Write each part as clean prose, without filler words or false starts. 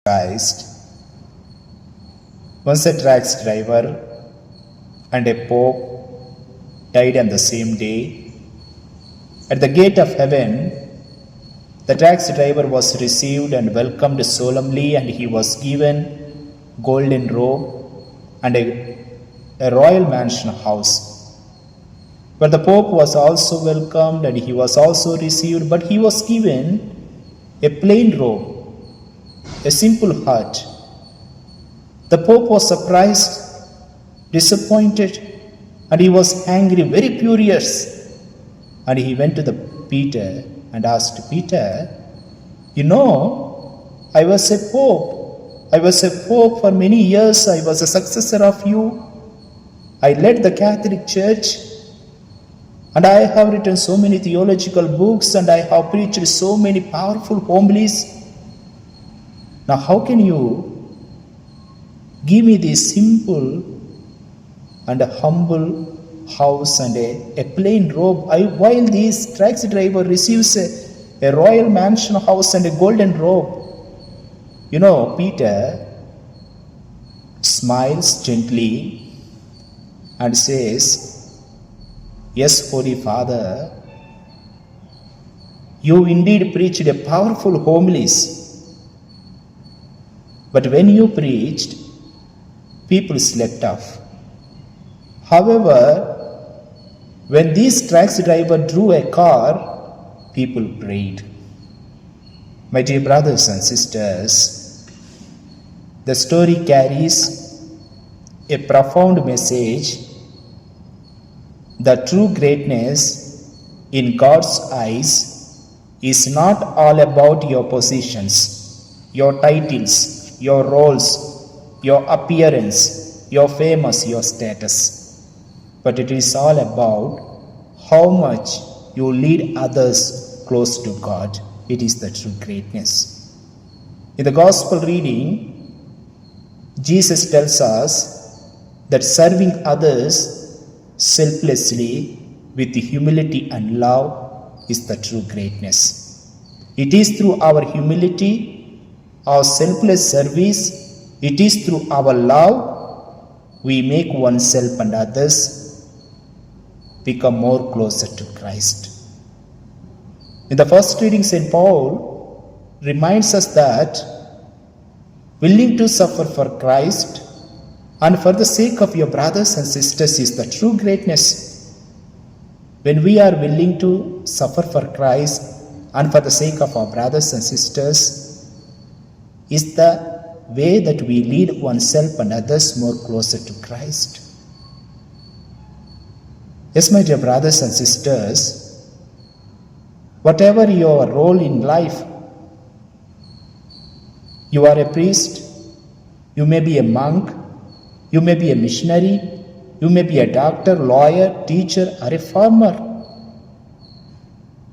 Christ. Once a taxi driver and a pope died on the same day. At the gate of heaven, the taxi driver was received and welcomed solemnly, and he was given golden robe and a royal mansion house. But the pope was also welcomed and he was also received, but he was given a plain robe, a simple hut. The Pope was surprised, disappointed, and he was angry, very furious. And he went to the Peter and asked Peter, I was a Pope. I was a Pope for many years. I was a successor of you. I led the Catholic Church. And I have written so many theological books, and I have preached so many powerful homilies. Now how can you give me this simple and a humble house and a plain robe, while this taxi driver receives a royal mansion house and a golden robe? Peter smiles gently and says, "Yes, Holy Father, you indeed preached a powerful homilies. But when you preached, people slept off. However, when this taxi driver drew a car, people prayed." My dear brothers and sisters, the story carries a profound message. The true greatness in God's eyes is not all about your positions, your titles, your roles, your appearance, your famous, your status. But it is all about how much you lead others close to God. It is the true greatness. In the Gospel reading, Jesus tells us that serving others selflessly with humility and love is the true greatness. It is through our humility, our selfless service, it is through our love we make oneself and others become more closer to Christ. In the first reading, St. Paul reminds us that willing to suffer for Christ and for the sake of your brothers and sisters is the true greatness. When we are willing to suffer for Christ and for the sake of our brothers and sisters, is the way that we lead oneself and others more closer to Christ. Yes, my dear brothers and sisters, whatever your role in life, you are a priest, you may be a monk, you may be a missionary, you may be a doctor, lawyer, teacher, or a farmer.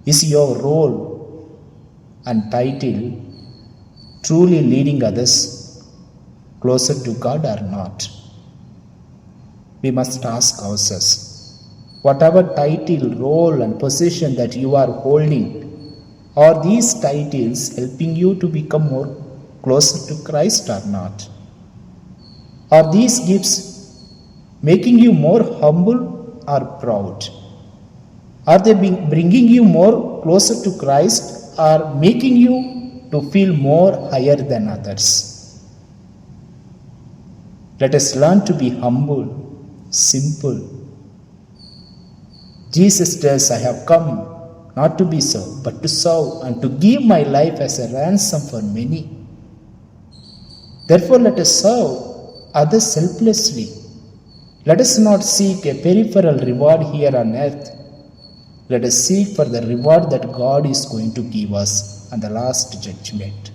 Is your role and title truly leading others closer to God or not? We must ask ourselves, whatever title, role and position that you are holding, are these titles helping you to become more closer to Christ or not? Are these gifts making you more humble or proud? Are they bringing you more closer to Christ or making you to feel more higher than others? Let us learn to be humble, simple. Jesus says, "I have come not to be served, but to serve and to give my life as a ransom for many." Therefore, let us serve others selflessly. Let us not seek a peripheral reward here on earth. Let us seek for the reward that God is going to give us on the last judgment.